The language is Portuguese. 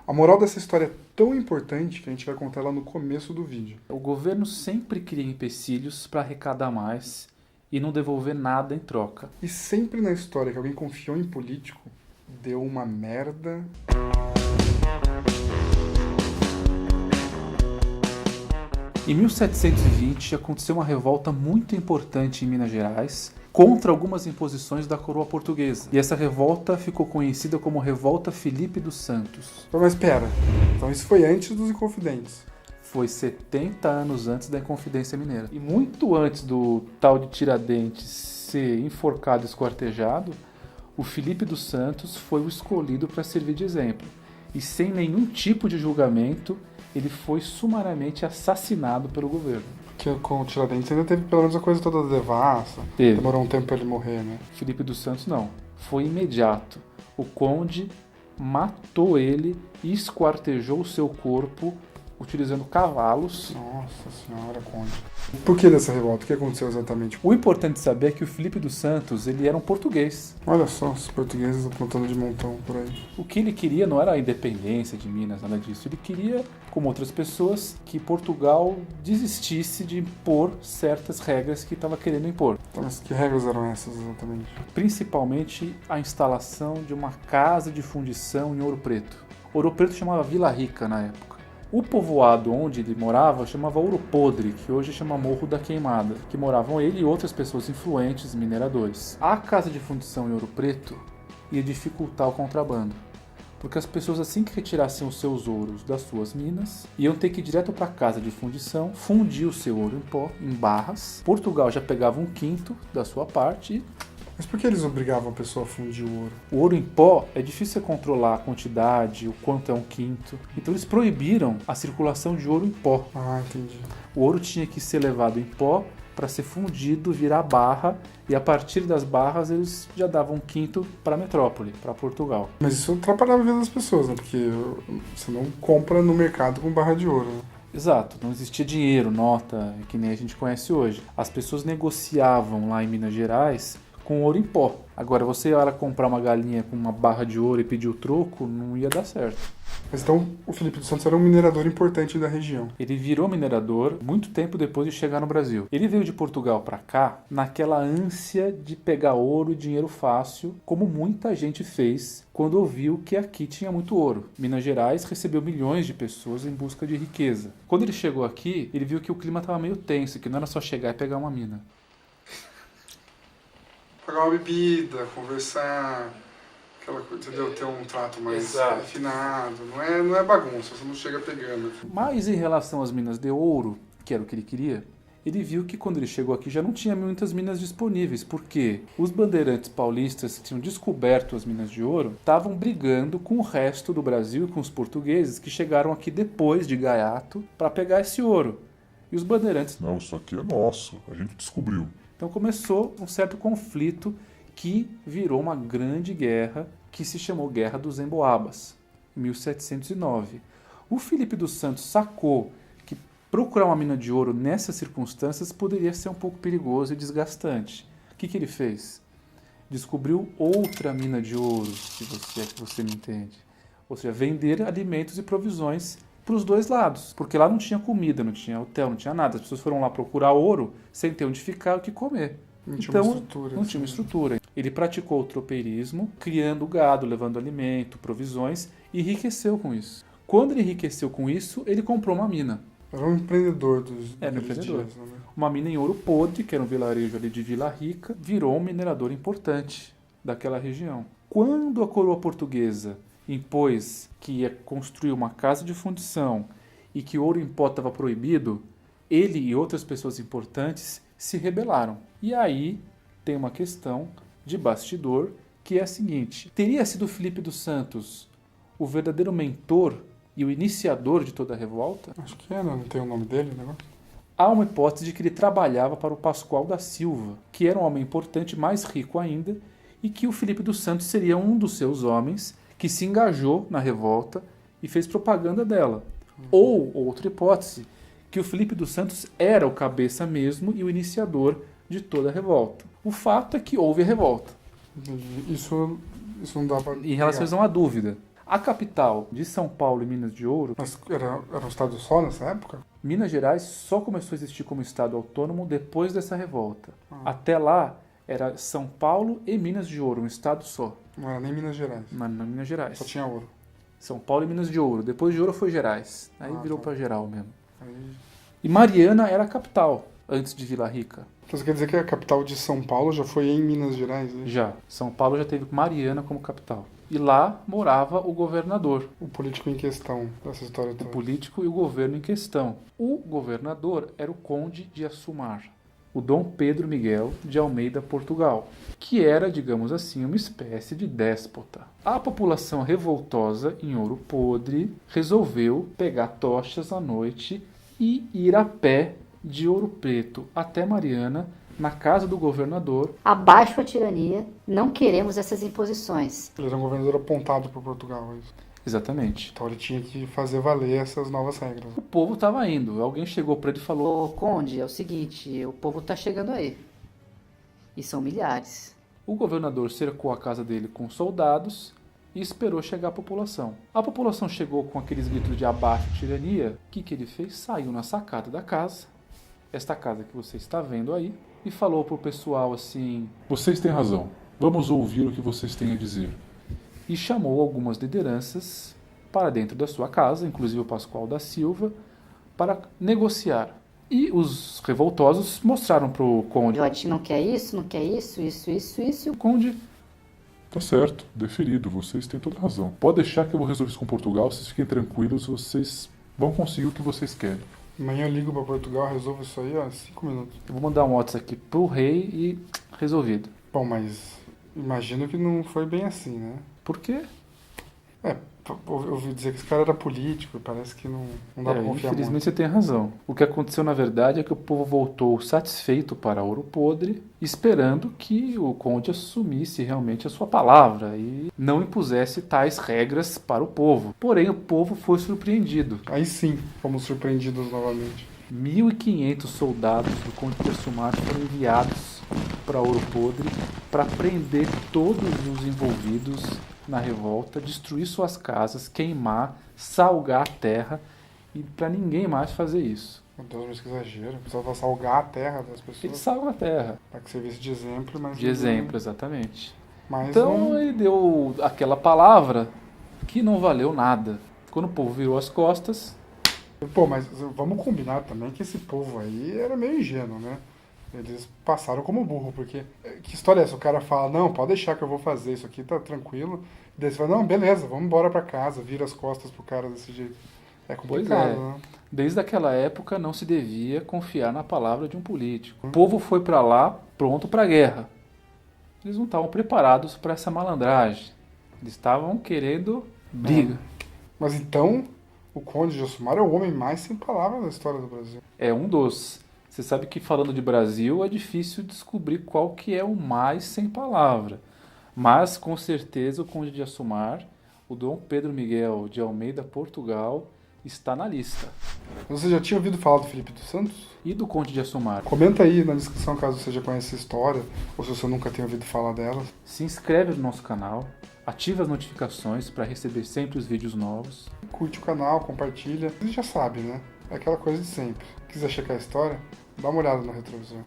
A moral dessa história é tão importante que a gente vai contar ela no começo do vídeo. O governo sempre cria empecilhos para arrecadar mais e não devolver nada em troca. E sempre na história que alguém confiou em político, deu uma merda. Em 1720 aconteceu uma revolta muito importante em Minas Gerais contra algumas imposições da coroa portuguesa. E essa revolta ficou conhecida como Revolta Filipe dos Santos. Mas pera, então isso foi antes dos Inconfidentes. Foi 70 anos antes da Inconfidência Mineira. E muito antes do tal de Tiradentes ser enforcado e esquartejado, o Filipe dos Santos foi o escolhido para servir de exemplo. E sem nenhum tipo de julgamento, ele foi sumariamente assassinado pelo governo. Porque com o Tiradentes ainda teve pelo menos a coisa toda devassa. Teve. Demorou um tempo pra ele morrer, né? Filipe dos Santos não. Foi imediato. O conde matou ele e esquartejou o seu corpo utilizando cavalos. Nossa senhora, conde. Por que dessa revolta? O que aconteceu exatamente? O importante saber é que o Filipe dos Santos ele era um português. Olha só, os portugueses apontando de montão por aí. O que ele queria não era a independência de Minas, nada disso. Ele queria, como outras pessoas, que Portugal desistisse de impor certas regras que estava querendo impor. Então, mas que regras eram essas exatamente? Principalmente a instalação de uma casa de fundição em Ouro Preto. Ouro Preto chamava Vila Rica na época. O povoado onde ele morava chamava Ouro Podre, que hoje chama Morro da Queimada, que moravam ele e outras pessoas influentes mineradores. A casa de fundição em Ouro Preto ia dificultar o contrabando, porque as pessoas, assim que retirassem os seus ouros das suas minas, iam ter que ir direto para a casa de fundição, fundir o seu ouro em pó, em barras. Portugal já pegava 1/5 da sua parte e Mas por que eles obrigavam a pessoa a fundir o ouro? o ouro em pó é difícil você controlar a quantidade, o quanto é 1/5. Então eles proibiram a circulação de ouro em pó. Ah, entendi. O ouro tinha que ser levado em pó para ser fundido, virar barra, e a partir das barras eles já davam 1/5 para a metrópole, para Portugal. Mas isso atrapalhava a vida das pessoas, né? Porque você não compra no mercado com barra de ouro, né? Exato, não existia dinheiro, nota, que nem a gente conhece hoje. As pessoas negociavam lá em Minas Gerais com ouro em pó. Agora, você ia lá comprar uma galinha com uma barra de ouro e pedir o troco, não ia dar certo. Mas então o Filipe dos Santos era um minerador importante da região. Ele virou minerador muito tempo depois de chegar no Brasil. Ele veio de Portugal para cá naquela ânsia de pegar ouro e dinheiro fácil, como muita gente fez quando ouviu que aqui tinha muito ouro. Minas Gerais recebeu milhões de pessoas em busca de riqueza. Quando ele chegou aqui, ele viu que o clima estava meio tenso, que não era só chegar e pegar uma mina. Pagar uma bebida, conversar, aquela coisa, entendeu? Ter um trato mais Exato. refinado. Não é bagunça, você não chega pegando. Mas em relação às minas de ouro, que era o que ele queria, ele viu que quando ele chegou aqui já não tinha muitas minas disponíveis, porque os bandeirantes paulistas que tinham descoberto as minas de ouro estavam brigando com o resto do Brasil e com os portugueses que chegaram aqui depois de Gaiato para pegar esse ouro. E os bandeirantes... Não, isso aqui é nosso, a gente descobriu. Então começou um certo conflito que virou uma grande guerra que se chamou Guerra dos Emboabas, em 1709. O Filipe dos Santos sacou que procurar uma mina de ouro nessas circunstâncias poderia ser um pouco perigoso e desgastante. O que ele fez? Descobriu outra mina de ouro, se você me entende. Ou seja, vender alimentos e provisões para os dois lados, porque lá não tinha comida, não tinha hotel, não tinha nada. As pessoas foram lá procurar ouro sem ter onde ficar e o que comer. Não tinha Então, uma estrutura. não tinha uma estrutura. Ele praticou o tropeirismo, criando gado, levando alimento, provisões, e enriqueceu com isso. Quando ele enriqueceu com isso, ele comprou uma mina. Era um empreendedor dos Era um daqueles empreendedor. dias, né? Uma mina em Ouro Podre, que era um vilarejo ali de Vila Rica, virou um minerador importante daquela região. Quando a coroa portuguesa impôs que ia construir uma casa de fundição e que ouro em pó estava proibido, ele e outras pessoas importantes se rebelaram. E aí tem uma questão de bastidor que é a seguinte: teria sido Filipe dos Santos o verdadeiro mentor e o iniciador de toda a revolta? Acho que era, não tem o nome dele, né? Há uma hipótese de que ele trabalhava para o Pascoal da Silva, que era um homem importante, mais rico ainda, e que o Filipe dos Santos seria um dos seus homens que se engajou na revolta e fez propaganda dela. Ou, outra hipótese, que o Filipe dos Santos era o cabeça mesmo e o iniciador de toda a revolta. O fato é que houve a revolta. Isso não dá pra... Em relação a isso não há dúvida. A capital de São Paulo e Minas de Ouro, Mas era um estado só nessa época? Minas Gerais só começou a existir como estado autônomo depois dessa revolta. Até lá era São Paulo e Minas de Ouro, um estado só. Não era nem Minas Gerais. Na Minas Gerais. Só tinha ouro. São Paulo e Minas de Ouro. Depois de Ouro foi Gerais. Aí virou tá. para geral mesmo. Aí... E Mariana era a capital antes de Vila Rica. Então você quer dizer que a capital de São Paulo já foi em Minas Gerais? Né? Já. São Paulo já teve Mariana como capital. E lá morava o governador, O político em questão dessa história o toda. político e o governo em questão. O governador era o Conde de Assumar, o Dom Pedro Miguel de Almeida, Portugal, que era, digamos assim, uma espécie de déspota. A população revoltosa em Ouro Podre resolveu pegar tochas à noite e ir a pé de Ouro Preto até Mariana, na casa do governador. Abaixo a tirania, não queremos essas imposições. Ele era um governador apontado por Portugal. É isso. Exatamente. Então ele tinha que fazer valer essas novas regras. O povo estava indo. Alguém chegou para ele e falou: Ô, Conde, é o seguinte, o povo tá chegando aí. E são milhares. o governador cercou a casa dele com soldados e esperou chegar a população. A população chegou com aqueles gritos de abaixo tirania. O que ele fez? Saiu na sacada da casa, esta casa que você está vendo aí, e falou pro pessoal assim: Vocês têm razão. Vamos ouvir o que vocês têm a dizer. E chamou algumas lideranças para dentro da sua casa, inclusive o Pascoal da Silva, para negociar. E os revoltosos mostraram pro conde: A gente não quer isso, não quer isso. e o conde: Tá certo, deferido, vocês têm toda razão. Pode deixar que eu vou resolver isso com Portugal, vocês fiquem tranquilos, vocês vão conseguir o que vocês querem. Amanhã eu ligo pra Portugal, resolvo isso aí, ó, 5 minutos. Eu vou mandar um WhatsApp aqui pro rei e resolvido. Bom, mas imagino que não foi bem assim, né? Por quê? Eu ouvi dizer que esse cara era político e parece que não dá pra confiar infelizmente muito. você tem razão. O que aconteceu na verdade é que o povo voltou satisfeito para Ouro Podre, esperando que o conde assumisse realmente a sua palavra e não impusesse tais regras para o povo. Porém, o povo foi surpreendido. Aí sim, fomos surpreendidos novamente. 1.500 soldados do conde de Assumar foram enviados para Ouro Podre para prender todos os envolvidos na revolta, destruir suas casas, queimar, salgar a terra, e para ninguém mais fazer isso. Meu Deus, mas que exagero. Precisava salgar a terra das Ele pessoas salga a terra. para que servisse de exemplo, mas... De exemplo, exatamente. Mas Então ele deu aquela palavra que não valeu nada. Quando o povo virou as costas, Pô, mas vamos combinar também que esse povo aí era meio ingênuo, né? Eles passaram como burro, porque... Que história é essa? O cara fala, não, pode deixar que eu vou fazer isso aqui, tá tranquilo. E daí você fala, não, beleza, vamos embora pra casa, vira as costas pro cara desse jeito. É complicado, Pois é. né? desde aquela época não se devia confiar na palavra de um político. O povo foi para lá pronto para a guerra. Eles não estavam preparados para essa malandragem. Eles estavam querendo briga. Mas então, o Conde de Assumar é o homem mais sem palavras da história do Brasil. É um dos. Você sabe que falando de Brasil é difícil descobrir qual que é o mais sem palavra. Mas com certeza o Conde de Assumar, o Dom Pedro Miguel de Almeida, Portugal, está na lista. Você já tinha ouvido falar do Filipe dos Santos? E do Conde de Assumar? Comenta aí na descrição caso você já conhece a história, ou se você nunca tenha ouvido falar dela. Se inscreve no nosso canal, ativa as notificações para receber sempre os vídeos novos. Curte o canal, compartilha. Você já sabe, né? É aquela coisa de sempre. Quiser checar a história, dá uma olhada no retrovisor.